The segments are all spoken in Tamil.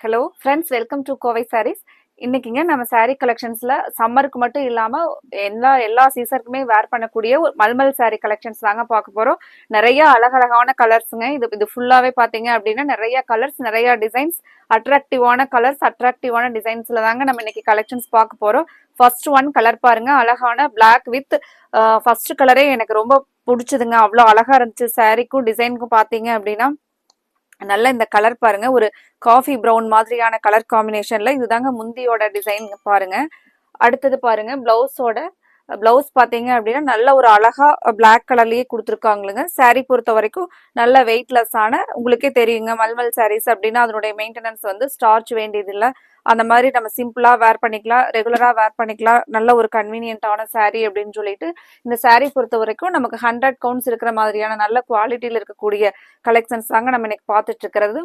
Hello friends, welcome to Kovai saris. இன்னைக்குங்க நம்ம சாரீ கலெக்ஷன்ஸ்ல சம்மருக்கு மட்டும் இல்லாம எல்லா சீசனுக்குமே வேர் பண்ணக்கூடிய ஒரு மல்மல் சாரீ கலெக்ஷன்ஸ் தாங்க பார்க்க போறோம். நிறைய அழகழகான கலர்ஸுங்க. இது ஃபுல்லாவே பாத்தீங்க அப்படின்னா நிறைய கலர்ஸ், நிறைய டிசைன்ஸ், அட்ராக்டிவான கலர்ஸ், அட்ராக்டிவான டிசைன்ஸ்ல தாங்க நம்ம இன்னைக்கு கலெக்ஷன்ஸ் பார்க்க போறோம். ஃபர்ஸ்ட் ஒன் கலர் பாருங்க, அழகான பிளாக் வித் ஃபர்ஸ்ட் கலரே எனக்கு ரொம்ப பிடிச்சதுங்க. அவ்வளோ அழகா இருந்துச்சு. சாரீக்கும் டிசைனுக்கும் பாத்தீங்க அப்படின்னா நல்ல இந்த கலர் பாருங்க, ஒரு காஃபி ப்ரௌன் மாதிரியான கலர் காம்பினேஷன்ல இதுதாங்க முந்தியோட டிசைன் பாருங்க. அடுத்தது பாருங்க, பிளவுஸ் பாத்தீங்க அப்படின்னா நல்ல ஒரு அழகா பிளாக் கலர்லயே கொடுத்துருக்காங்களுங்க. சாரீ பொறுத்த வரைக்கும் நல்ல வெயிட்லெஸ் ஆன, உங்களுக்கே தெரியுங்க மல்மல் சாரீஸ் அப்படின்னா அதனுடைய மெயின்டெனன்ஸ் வந்து ஸ்டார்ச் வேண்டியது இல்லை. அந்த மாதிரி நம்ம சிம்பிளா வேர் பண்ணிக்கலாம், ரெகுலரா வேர் பண்ணிக்கலாம். நல்ல ஒரு கன்வீனியன்டான சாரீ அப்படின்னு சொல்லிட்டு இந்த சாரீ பொறுத்த வரைக்கும் நமக்கு 100 கவுண்ட்ஸ் இருக்கிற மாதிரியான நல்ல குவாலிட்டியில இருக்கக்கூடிய கலெக்ஷன்ஸ் தாங்க நம்ம இன்னைக்கு பார்த்துட்டு இருக்கிறது.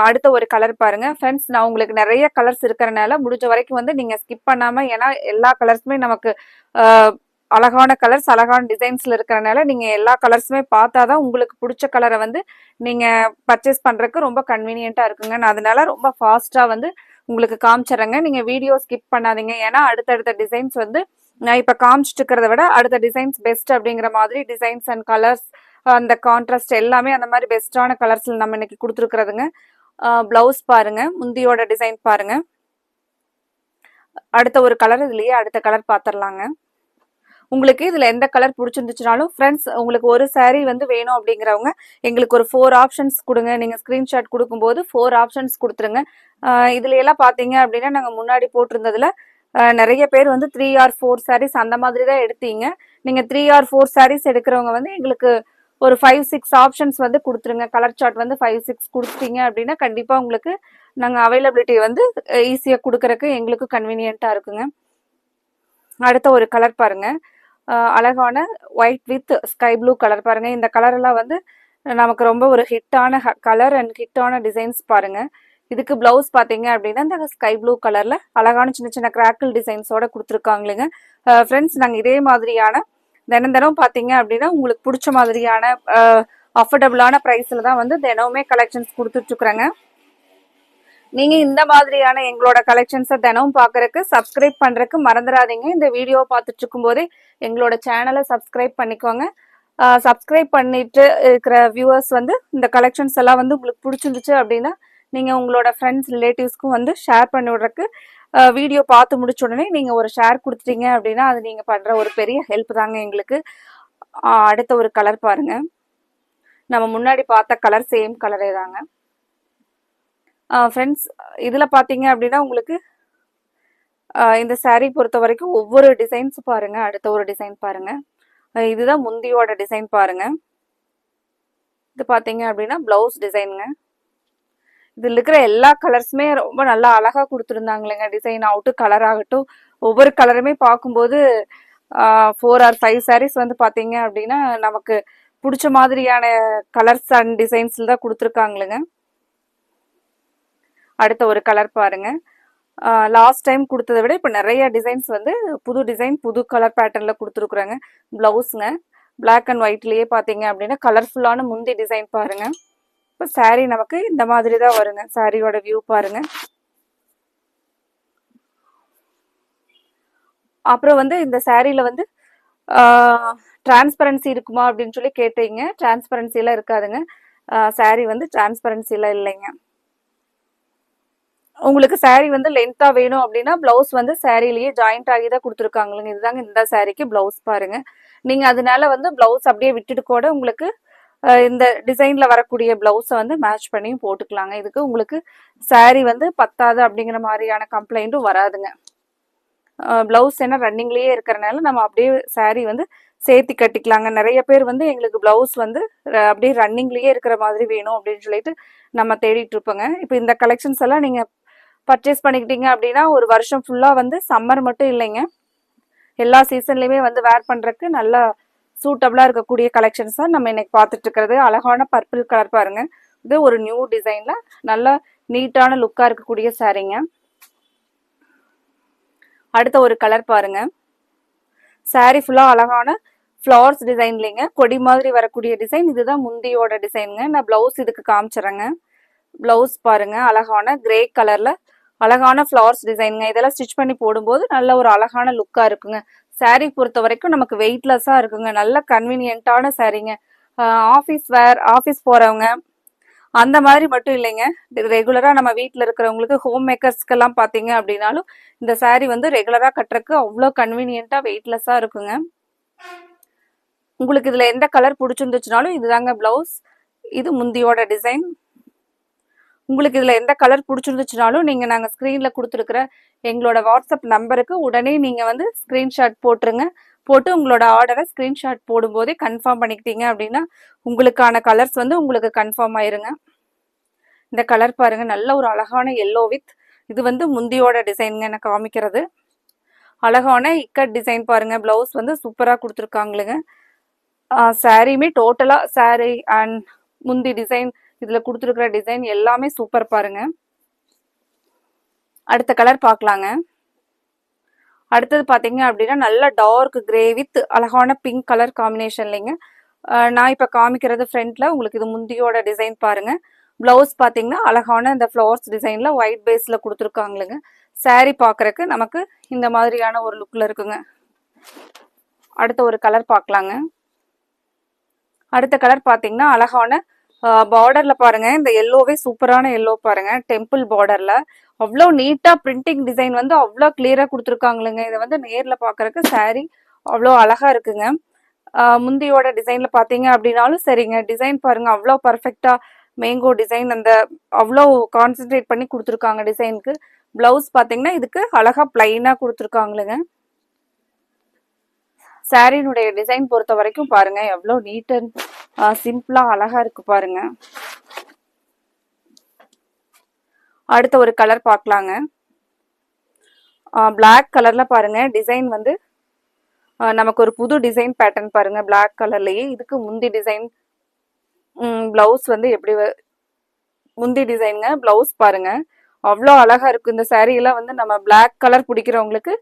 அடுத்த ஒரு கலர் பாருங்க ஃப்ரெண்ட்ஸ். நான் உங்களுக்கு நிறைய கலர்ஸ் இருக்கிறனால முடிஞ்ச வரைக்கும் வந்து நீங்க ஸ்கிப் பண்ணாம, ஏன்னா எல்லா கலர்ஸுமே நமக்கு அழகான கலர்ஸ், அழகான டிசைன்ஸ்ல இருக்கிறனால நீங்க எல்லா கலர்ஸுமே பார்த்தாதான் உங்களுக்கு பிடிச்ச கலரை வந்து நீங்க பர்ச்சேஸ் பண்றதுக்கு ரொம்ப கன்வீனியன்ட்டா இருக்குங்க. நான் அதனால ரொம்ப ஃபாஸ்டா வந்து உங்களுக்கு காமிச்சிடறேங்க. நீங்க வீடியோ ஸ்கிப் பண்ணாதீங்க, ஏன்னா அடுத்தடுத்த டிசைன்ஸ் வந்து நான் இப்ப காமிச்சிட்டு இருக்கிறத விட அடுத்த டிசைன்ஸ் பெஸ்ட் அப்படிங்கிற மாதிரி டிசைன்ஸ் அண்ட் கலர்ஸ், அந்த கான்ட்ராஸ்ட் எல்லாமே அந்த மாதிரி பெஸ்டான கலர்ஸ்ல நம்ம இன்னைக்கு கொடுத்துருக்குறதுங்க. பிளவுஸ் பாருங்க, முந்தியோட டிசைன் பாருங்க. அடுத்த ஒரு கலர், இதுலயே அடுத்த கலர் பாத்திரலாங்க. உங்களுக்கு இதுல எந்த கலர் பிடிச்சிருந்துச்சுனாலும் ஃப்ரெண்ட்ஸ், உங்களுக்கு ஒரு சாரீ வந்து வேணும் அப்படிங்கிறவங்க எங்களுக்கு ஒரு 4 ஆப்ஷன்ஸ் கொடுங்க. நீங்க ஸ்கிரீன்ஷாட் கொடுக்கும்போது 4 ஆப்ஷன்ஸ் கொடுத்துருங்க. இதுல எல்லாம் பாத்தீங்க அப்படின்னா நாங்க முன்னாடி போட்டிருந்ததுல நிறைய பேர் வந்து 3 or 4 சாரீஸ் அந்த மாதிரி தான் எடுத்தீங்க. நீங்க 3 or 4 சாரீஸ் எடுக்கிறவங்க வந்து எங்களுக்கு ஒரு 5-6 ஆப்ஷன்ஸ் வந்து கொடுத்துருங்க. கலர் சார்ட் வந்து 5-6 கொடுத்தீங்க அப்படின்னா கண்டிப்பா உங்களுக்கு நாங்க அவைலபிலிட்டி வந்து ஈஸியா கொடுக்கறதுக்கு எங்களுக்கு கன்வீனியன்ட்டா இருக்குங்க. அடுத்த ஒரு கலர் பாருங்க, அழகான white with sky blue colour பாருங்க. இந்த கலர் எல்லாம் வந்து நமக்கு ரொம்ப ஒரு ஹிட்டான கலர் அண்ட் ஹிட்டான டிசைன்ஸ் பாருங்க. இதுக்கு பிளவுஸ் பாத்தீங்க அப்படின்னா இந்த ஸ்கை ப்ளூ கலர்ல அழகான சின்ன சின்ன கிராக்கிள் டிசைன்ஸோட கொடுத்துருக்காங்களுங்க. ஃப்ரெண்ட்ஸ், நாங்க இதே மாதிரியான தினம் பாத்தீங்க அப்படின்னா உங்களுக்கு பிடிச்ச மாதிரியான அஃபோர்டபுளான பிரைஸ்ல தான் வந்து தினமுமே கலெக்ஷன்ஸ் கொடுத்துட்டு இருக்கிறேங்க. நீங்க இந்த மாதிரியான எங்களோட கலெக்ஷன்ஸை தினமும் பாக்குறதுக்கு சப்ஸ்கிரைப் பண்றதுக்கு மறந்துடாதீங்க. இந்த வீடியோ பார்த்துட்டு இருக்கும் போதே எங்களோட சேனலை சப்ஸ்கிரைப் பண்ணிக்கோங்க. சப்ஸ்கிரைப் பண்ணிட்டு இருக்கிற வியூவர்ஸ் வந்து இந்த கலெக்ஷன்ஸ் எல்லாம் வந்து உங்களுக்கு பிடிச்சிருந்துச்சு அப்படின்னா நீங்க உங்களோட ஃப்ரெண்ட்ஸ், ரிலேட்டிவ்ஸ்க்கும் வந்து ஷேர் பண்ணி விடுறதுக்கு, வீடியோ பார்த்து முடிச்ச உடனே நீங்க ஒரு ஷேர் கொடுத்துட்டீங்க அப்படின்னா அது நீங்க பண்ற ஒரு பெரிய ஹெல்ப் தாங்க எங்களுக்கு. அடுத்த ஒரு கலர் பாருங்க, நம்ம முன்னாடி பார்த்த கலர் சேம் கலரே தாங்க ஃப்ரெண்ட்ஸ். இதுல பாத்தீங்க அப்படின்னா உங்களுக்கு இந்த சாரீ பொறுத்த வரைக்கும் ஒவ்வொரு டிசைன்ஸ் பாருங்க. அடுத்த ஒரு டிசைன் பாருங்க, இதுதான் முந்தியோட டிசைன் பாருங்க. இது பாத்தீங்க அப்படின்னா பிளவுஸ் டிசைனுங்க. இதுல இருக்கிற எல்லா கலர்ஸுமே ரொம்ப நல்லா அழகா கொடுத்துருந்தாங்களேங்க. டிசைன் ஆகட்டும், கலர் ஆகட்டும், ஒவ்வொரு கலருமே பார்க்கும்போது 4 or 5 சாரீஸ் வந்து பாத்தீங்க அப்படின்னா நமக்கு பிடிச்ச மாதிரியான கலர்ஸ் அண்ட் டிசைன்ஸ்ல தான் கொடுத்துருக்காங்களுங்க. அடுத்த ஒரு கலர் பாருங்க, லாஸ்ட் டைம் கொடுத்ததை விட இப்போ நிறைய டிசைன்ஸ் வந்து புது டிசைன், புது கலர் பேட்டர்ன்ல கொடுத்துருக்குறாங்க. பிளவுஸ்ங்க பிளாக் அண்ட் ஒயிட்லயே பாத்தீங்க அப்படின்னா கலர்ஃபுல்லான முந்தி டிசைன் பாருங்க. இப்போ சாரீ நமக்கு இந்த மாதிரி தான் வருங்க. சாரியோட வியூ பாருங்க. அப்புறம் வந்து இந்த சாரீல வந்து டிரான்ஸ்பரன்சி இருக்குமா அப்படின்னு சொல்லி கேட்டீங்க. டிரான்ஸ்பரன்சி எல்லாம் இருக்காதுங்க. சாரீ வந்து டிரான்ஸ்பரன்சி எல்லாம் இல்லைங்க. உங்களுக்கு சாரீ வந்து லென்த்தா வேணும் அப்படின்னா பிளவுஸ் வந்து சாரீலயே ஜாயிண்ட் ஆகி தான் கொடுத்துருக்காங்களுங்க. இதுதாங்க இந்த சாரீக்கு பிளவுஸ் பாருங்க. நீங்க அதனால வந்து பிளவுஸ் அப்படியே விட்டுட்டு கூட உங்களுக்கு இந்த டிசைன்ல வரக்கூடிய பிளவுஸை வந்து மேட்ச் பண்ணியும் போட்டுக்கலாங்க. இதுக்கு உங்களுக்கு சாரீ வந்து பத்தாது அப்படிங்கிற மாதிரியான கம்ப்ளைண்ட்டும் வராதுங்க. பிளவுஸ் என்ன ரன்னிங்லயே இருக்கிறனால நம்ம அப்படியே சாரீ வந்து சேர்த்தி கட்டிக்கலாங்க. நிறைய பேர் வந்து எங்களுக்கு பிளவுஸ் வந்து அப்படியே ரன்னிங்லயே இருக்கிற மாதிரி வேணும் அப்படின்னு சொல்லிட்டு நம்ம தேடிட்டு இருப்போங்க. இப்போ இந்த கலெக்ஷன்ஸ் எல்லாம் நீங்க பர்ச்சேஸ் பண்ணிக்கிட்டீங்க அப்படின்னா ஒரு வருஷம் ஃபுல்லா வந்து சம்மர் மட்டும் இல்லைங்க, எல்லா சீசன்லயுமே வந்து வேர் பண்றதுக்கு நல்லா சூட்டபிளா இருக்கக்கூடிய கலெக்ஷன்ஸ் தான் நம்ம இன்னைக்கு பார்த்துட்டு இருக்கிறது. அழகான பர்பிள் கலர் பாருங்க. இது ஒரு நியூ டிசைன்ல நல்ல நீட்டான லுக்கா இருக்கக்கூடிய சாரீங்க. அடுத்த ஒரு கலர் பாருங்க, சாரீ ஃபுல்லா அழகான ஃப்ளவர்ஸ் டிசைன்லிங்க, கொடி மாதிரி வரக்கூடிய டிசைன். இதுதான் முந்தியோட டிசைனுங்க. நான் பிளவுஸ் இதுக்கு காமிச்சிடறேங்க. பிளவுஸ் பாருங்க அழகான கிரே கலர்ல அழகான ஃப்ளவர்ஸ் டிசைனுங்க. இதெல்லாம் ஸ்டிச் பண்ணி போடும்போது நல்ல ஒரு அழகான லுக்கா இருக்குங்க. saree பொறுத்த வரைக்கும் நமக்கு வெயிட்லெஸ்ஸா இருக்குங்க. நல்ல கன்வீனியன்ட்டான சாரீங்க. ஆஃபீஸ் வேர், ஆஃபீஸ் போறவங்க அந்த மாதிரி மட்டும் இல்லைங்க. ரெகுலரா நம்ம வீட்டில் இருக்கிறவங்களுக்கு ஹோம் மேக்கர்ஸ்க்கெல்லாம் பார்த்தீங்க அப்படின்னாலும் இந்த saree வந்து ரெகுலரா கட்டுறதுக்கு அவ்வளோ கன்வீனியன்ட்டா வெயிட்லெஸ்ஸா இருக்குங்க. உங்களுக்கு இதுல எந்த கலர் பிடிச்சிருந்துச்சுனாலும் இதுதாங்க பிளவுஸ். இது முந்தியோட டிசைன். உங்களுக்கு இதுல எந்த கலர் பிடிச்சிருந்துச்சுனாலும் நீங்க நாங்க ஸ்கிரீன்ல கொடுத்துருக்கிற எங்களோட வாட்ஸ்அப் நம்பருக்கு உடனே நீங்க வந்து ஸ்கிரீன்ஷாட் போட்டுருங்க. போட்டு உங்களோட ஆர்டரை ஸ்கிரீன்ஷாட் போடும்போதே கன்ஃபார்ம் பண்ணிக்கிட்டீங்க அப்படின்னா உங்களுக்கான கலர்ஸ் வந்து உங்களுக்கு கன்ஃபார்ம் ஆயிருங்க. இந்த கலர் பாருங்க, நல்ல ஒரு அழகான எல்லோ வித் இது வந்து முந்தியோட டிசைனுங்க நான் காமிக்கிறது. அழகான இக்கட் டிசைன் பாருங்க. பிளவுஸ் வந்து சூப்பரா கொடுத்துருக்காங்களுங்க. சாரியுமே டோட்டலா சாரி அண்ட் முந்தி டிசைன் இதுல கொடுத்துருக்கிற டிசைன் எல்லாமே சூப்பர் பாருங்க. அடுத்த கலர் பார்க்கலாங்க. அடுத்தது பாத்தீங்க அப்படின்னா நல்ல டார்க் கிரே வித் அழகான பிங்க் கலர் காம்பினேஷன்லைங்க. நான் இப்ப காமிக்கிறது ஃப்ரண்ட்ல. உங்களுக்கு இது முந்தியோட டிசைன் பாருங்க. பிளவுஸ் பாத்தீங்கன்னா அழகான இந்த ஃப்ளவர்ஸ் டிசைன்ல ஒயிட் பேஸ்ல கொடுத்துருக்காங்களுங்க. சாரி பாக்குறதுக்கு நமக்கு இந்த மாதிரியான ஒரு லுக்ல இருக்குங்க. அடுத்த ஒரு கலர் பார்க்கலாங்க. அடுத்த கலர் பாத்தீங்கன்னா அழகான பார்டர்ல பாருங்க. இந்த எல்லோவே சூப்பரான எல்லோ பாருங்க. டெம்பிள் பார்டர்ல அவ்வளோ நீட்டா பிரிண்டிங் டிசைன் வந்து அவ்வளோ கிளியரா கொடுத்துருக்காங்களுங்க. இதை வந்து நேர்ல பாக்குறதுக்கு சாரி அவ்வளோ அழகா இருக்குங்க. முந்தியோட டிசைன்ல பாத்தீங்க அப்படின்னாலும் சரிங்க. டிசைன் பாருங்க அவ்வளோ பர்ஃபெக்டா மேங்கோ டிசைன் அந்த அவ்வளோ கான்சென்ட்ரேட் பண்ணி கொடுத்துருக்காங்க டிசைனுக்கு. பிளவுஸ் பாத்தீங்கன்னா இதுக்கு அழகா பிளைனா கொடுத்துருக்காங்களுங்க. சாரினுடைய டிசைன் பொறுத்த வரைக்கும் பாருங்க எவ்வளோ நீட் அண்ட் சிம்பிளா அழகா இருக்கு பாருங்க. அடுத்த ஒரு கலர் பார்க்கலாங்க. பிளாக் கலர்ல பாருங்க டிசைன் வந்து நமக்கு ஒரு புது டிசைன் பேட்டர்ன் பாருங்க. பிளாக் கலர்லயே இதுக்கு முந்தி டிசைன் பிளவுஸ் வந்து எப்படி முந்தி டிசைனுங்க. பிளவுஸ் பாருங்க அவ்வளோ அழகா இருக்கு. இந்த சாரீ எல்லாம் வந்து நம்ம பிளாக் கலர் பிடிக்கிறவங்களுக்கு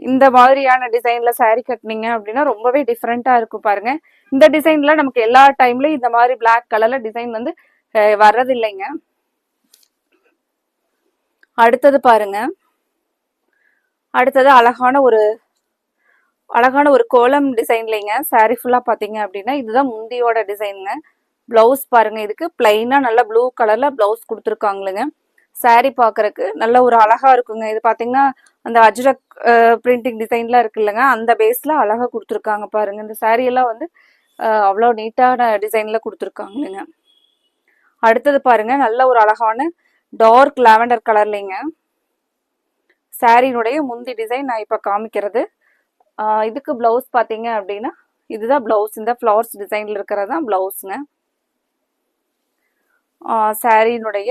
இந்த மாதிரியான டிசைன்ல சாரீ கட்டினீங்க அப்படின்னா ரொம்பவே டிஃப்ரெண்டா இருக்கும் பாருங்க. இந்த டிசைன்ல நமக்கு எல்லா டைம்லயும் இந்த மாதிரி பிளாக் கலர்ல டிசைன் வந்து வர்றது இல்லைங்க. அடுத்தது பாருங்க. அடுத்தது அழகான ஒரு கோலம் டிசைன்லைங்க. சாரி ஃபுல்லா பாத்தீங்க அப்படின்னா இதுதான் முந்தியோட டிசைனுங்க. பிளவுஸ் பாருங்க இதுக்கு பிளைனா நல்ல ப்ளூ கலர்ல பிளவுஸ் கொடுத்துருக்காங்களுங்க. சாரி பாக்குறதுக்கு நல்ல ஒரு அழகா இருக்குங்க. இது பாத்தீங்கன்னா அந்த அஜ்ரக் பிரிண்டிங் டிசைன்லாம் இருக்கு இல்லைங்க, அந்த பேஸ்ல அழகா கொடுத்துருக்காங்க பாருங்க. இந்த சாரி எல்லாம் வந்து அவ்வளோ நீட்டான டிசைன்ல கொடுத்துருக்காங்களுங்க. அடுத்தது பாருங்க நல்ல ஒரு அழகான டார்க் லாவெண்டர் கலர்லைங்க. சாரினுடைய முந்தி டிசைன் நான் இப்ப காமிக்கிறது. இதுக்கு பிளவுஸ் பாத்தீங்க அப்படின்னா இதுதான் பிளவுஸ். இந்த ஃப்ளவர்ஸ் டிசைன்ல இருக்கிறது தான் பிளவுஸ்ங்க. சாரியினுடைய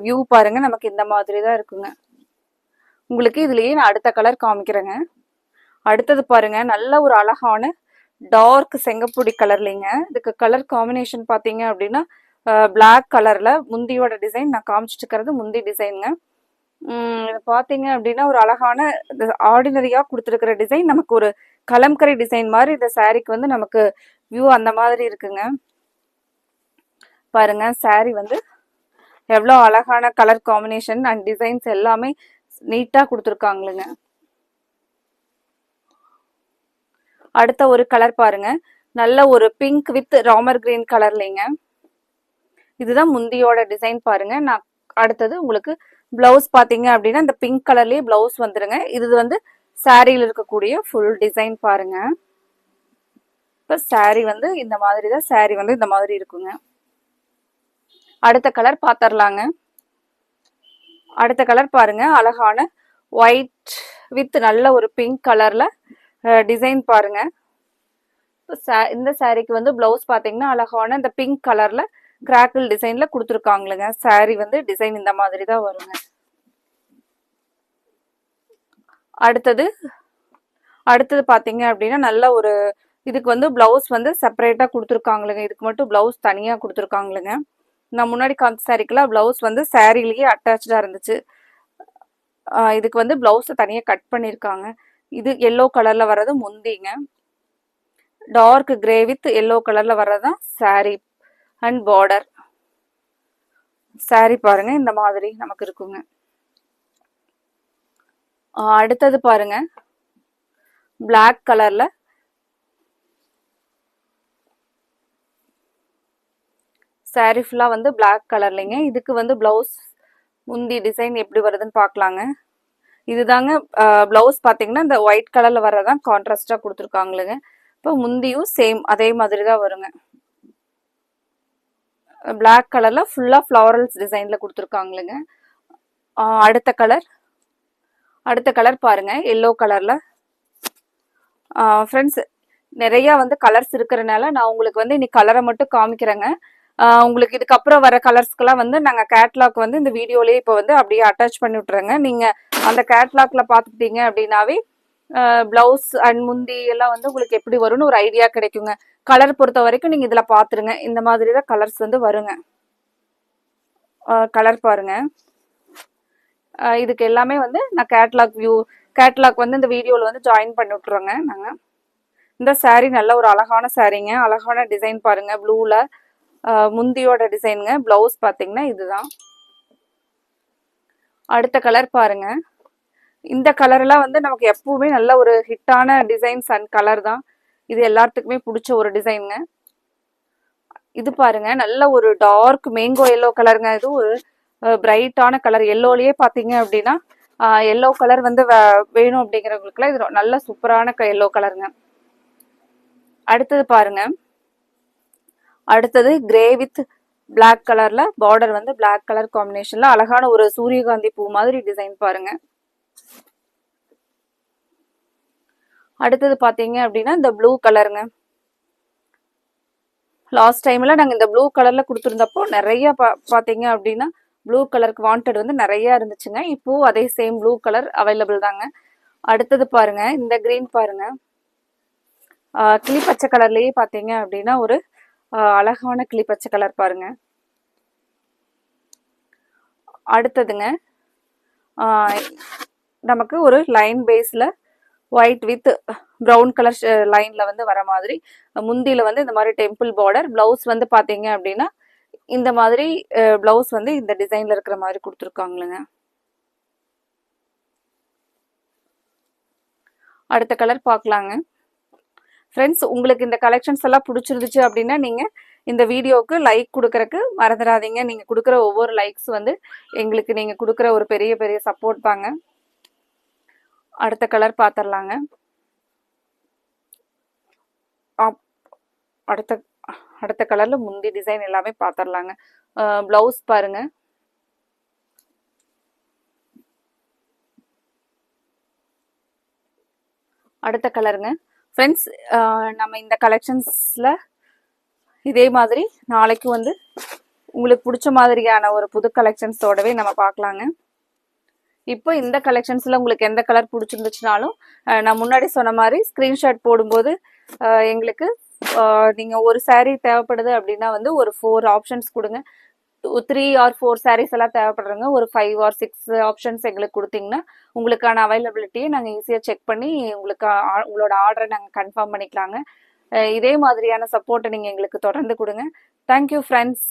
வியூ பாருங்க நமக்கு இந்த மாதிரி தான் இருக்குங்க. உங்களுக்கு இதுலயே நான் அடுத்த கலர் காமிக்கிறேங்க. அடுத்தது பாருங்க நல்ல ஒரு அழகான டார்க் செங்கப்பொடி கலர்லிங்க. இதுக்கு கலர் காம்பினேஷன் பாத்தீங்க அப்படின்னா பிளாக் கலர்ல முந்தியோட டிசைன் நான் காமிச்சிட்டு இருக்கிறது முந்தி டிசைனுங்க. பாத்தீங்க அப்படின்னா ஒரு அழகான ஆர்டினரியா கொடுத்துருக்கிற டிசைன் நமக்கு ஒரு கலம்கரி டிசைன் மாதிரி இந்த சாரிக்கு வந்து நமக்கு வியூ அந்த மாதிரி இருக்குங்க. பாருங்க சாரி வந்து எவ்வளோ அழகான கலர் காம்பினேஷன் அண்ட் டிசைன்ஸ் எல்லாமே நீட்டா கொடுத்துருக்காங்களுங்க. அடுத்த ஒரு கலர் பாருங்க. நல்ல ஒரு பிங்க் வித் ராமர் கிரீன் கலர்லைங்க. இதுதான் முந்தியோட டிசைன் பாருங்க. நான் அடுத்தது உங்களுக்கு பிளவுஸ் பாத்தீங்க அப்படின்னா இந்த பிங்க் கலர்லயே பிளவுஸ் வந்துருங்க. இது வந்து சாரியில இருக்கக்கூடிய ஃபுல் டிசைன் பாருங்க. இப்ப சாரி வந்து இந்த மாதிரி தான் சாரி வந்து இந்த மாதிரி இருக்குங்க. அடுத்த கலர் பாத்தரலாங்க. அடுத்த கலர் பாருங்க அழகான ஒயிட் வித் நல்ல ஒரு பிங்க் கலர்ல டிசைன் பாருங்க. இந்த சாரிக்கு வந்து பிளவுஸ் பாத்தீங்கன்னா அழகான இந்த பிங்க் கலர்ல கிராக்கிள் டிசைன்ல கொடுத்துருக்காங்களுங்க. சாரி வந்து டிசைன் இந்த மாதிரி தான் வருங்க. அடுத்தது பாத்தீங்க அப்படின்னா நல்ல ஒரு இதுக்கு வந்து பிளவுஸ் வந்து செப்பரேட்டா கொடுத்துருக்காங்களுங்க. இதுக்கு மட்டும் பிளவுஸ் தனியா கொடுத்துருக்காங்களுங்க. நான் முன்னாடி காமிச்ச சாரிக்கெல்லாம் பிளவுஸ் வந்து சாரிலேயே அட்டாச்சா இருந்துச்சு. இதுக்கு வந்து பிளவுஸ் தனியா கட் பண்ணிருக்காங்க. இது எல்லோ கலர்ல வர்றது முந்திங்க. டார்க் கிரே வித் எல்லோ கலர்ல வர்றதுதான் சாரி அண்ட் பார்டர். saree பாருங்க இந்த மாதிரி நமக்கு இருக்குங்க. அடுத்தது பாருங்க black கலர்ல saree ஃபுல்லா வந்து black கலர்லங்க. இதுக்கு வந்து பிளவுஸ் முந்தி டிசைன் எப்படி வருதுன்னு பார்க்கலாங்க. இதுதாங்க பிளவுஸ் பாத்தீங்கன்னா இந்த ஒயிட் கலர்ல வர்றதான் கான்ட்ராஸ்டா கொடுத்துருக்காங்களுங்க. இப்போ முந்தியும் சேம் அதே மாதிரி தான் வருங்க. பிளாக் கலர்ல ஃபுல்லா ஃப்ளாரல்ஸ் டிசைன்ல கொடுத்துருக்காங்களுங்க. அடுத்த கலர் பாருங்க எல்லோ கலர்ல. ஃப்ரெண்ட்ஸ் நிறைய வந்து கலர்ஸ் இருக்கிறனால நான் உங்களுக்கு வந்து இன்னைக்கு கலரை மட்டும் காமிக்கிறேங்க. உங்களுக்கு இதுக்கப்புறம் வர கலர்ஸ்க்கெல்லாம் வந்து நாங்கள் கேட்லாக் வந்து இந்த வீடியோலேயே இப்போ வந்து அப்படியே அட்டாச் பண்ணி விட்டுறேங்க. நீங்கள் அந்த கேட்லாக்ல பார்த்துக்கிட்டீங்க அப்படின்னாவே பிளவுஸ் அண்ட் முந்தி எல்லாம் வந்து உங்களுக்கு எப்படி வரும்னு ஒரு ஐடியா கிடைக்குங்க. கலர் பொறுத்த வரைக்கும் நீங்கள் இதில் பார்த்துருங்க. இந்த மாதிரி தான் கலர்ஸ் வந்து வருங்க. கலர் பாருங்க. இதுக்கு எல்லாமே வந்து நான் கேட்லாக் வந்து இந்த வீடியோவில் வந்து ஜாயின் பண்ணி விட்டுறோங்க நாங்கள். இந்த saree நல்ல ஒரு அழகான சாரீங்க. அழகான டிசைன் பாருங்க ப்ளூல முந்தியோட டிசைனுங்க. பிளவுஸ் பார்த்தீங்கன்னா இதுதான். அடுத்த கலர் பாருங்க. இந்த கலர்லாம் வந்து நமக்கு எப்பவுமே நல்ல ஒரு ஹிட்டான டிசைன்ஸ் அண்ட் கலர் தான். இது எல்லாத்துக்குமே பிடிச்ச ஒரு டிசைனுங்க. இது பாருங்க நல்ல ஒரு டார்க் மேங்கோ எல்லோ கலருங்க. இது ஒரு பிரைட்டான கலர். எல்லோலயே பார்த்தீங்க அப்படின்னா எல்லோ கலர் வந்து வேணும் அப்படிங்கிறவங்களுக்குலாம் இது நல்ல சூப்பரான எல்லோ கலருங்க. அடுத்தது பாருங்க. அடுத்தது கிரே வித் பிளாக் கலர்ல பார்டர் வந்து பிளாக் கலர் காம்பினேஷன்ல அழகான ஒரு சூரியகாந்தி பூ மாதிரி டிசைன் பாருங்க. அடுத்தது பாத்தீங்க அப்படின்னா இந்த ப்ளூ கலருங்க. லாஸ்ட் டைம்ல நாங்க இந்த ப்ளூ கலர்ல கொடுத்துருந்தப்போ நிறைய பாத்தீங்க அப்படின்னா ப்ளூ கலருக்கு வாண்டட் வந்து நிறைய இருந்துச்சுங்க. இப்போ அதே சேம் ப்ளூ கலர் அவைலபிள் தாங்க. அடுத்தது பாருங்க இந்த கிரீன் பாருங்க. கிளி பச்சை கலர்லயே பாத்தீங்க அப்படின்னா ஒரு அழகான கிளி பச்சை கலர் பாருங்க. அடுத்ததுங்க நமக்கு ஒரு லைன் பேஸ்ல ஒயிட் வித் ப்ரௌன் கலர் லைன்ல வந்து வர மாதிரி முந்தியில வந்து இந்த மாதிரி டெம்பிள் பார்டர். பிளவுஸ் வந்து பாத்தீங்க அப்படின்னா இந்த மாதிரி பிளவுஸ் வந்து இந்த டிசைன்ல இருக்கிற மாதிரி கொடுத்துருக்காங்களுங்க. அடுத்த கலர் பார்க்கலாங்க. ஃப்ரெண்ட்ஸ் உங்களுக்கு இந்த கலெக்ஷன்ஸ் எல்லாம் பிடிச்சிருந்துச்சு அப்படின்னா நீங்க இந்த வீடியோவுக்கு லைக் கொடுக்கறக்கு மறந்துடாதீங்க. நீங்க கொடுக்குற ஒவ்வொரு லைக்ஸ் வந்து எங்களுக்கு நீங்க கொடுக்குற ஒரு பெரிய பெரிய சப்போர்ட் தாங்க. அடுத்த கலர் பார்த்துடலாங்க. அடுத்த கலர்ல முந்தி டிசைன் எல்லாமே பார்த்துடலாங்க. பிளவுஸ் பாருங்க. அடுத்த கலருங்க. ஃப்ரெண்ட்ஸ் நம்ம இந்த கலெக்ஷன்ஸ்ல இதே மாதிரி நாளைக்கு வந்து உங்களுக்கு பிடிச்ச மாதிரியான ஒரு புது கலெக்ஷன்ஸோடவே நம்ம பார்க்கலாங்க. இப்போ இந்த கலெக்ஷன்ஸ்ல உங்களுக்கு எந்த கலர் பிடிச்சிருந்துச்சுனாலும் நான் முன்னாடி சொன்ன மாதிரி ஸ்கிரீன்ஷாட் போடும்போது எங்களுக்கு நீங்க ஒரு saree தேவைப்படுது அப்படின்னா வந்து ஒரு 4 ஆப்ஷன்ஸ் கொடுங்க. 3 or 4 sarees எல்லாம் தேவைப்படுறவங்க ஒரு 5 or 6 ஆப்ஷன்ஸ் எங்களுக்கு கொடுத்தீங்கன்னா உங்களுக்கான அவைலபிலிட்டியை நாங்கள் ஈஸியாக செக் பண்ணி உங்களோட ஆர்டரை நாங்கள் கன்ஃபார்ம் பண்ணிக்கலாங்க. இதே மாதிரியான சப்போர்ட்டை நீங்கள் எங்களுக்கு தொடர்ந்து கொடுங்க. Thank you friends.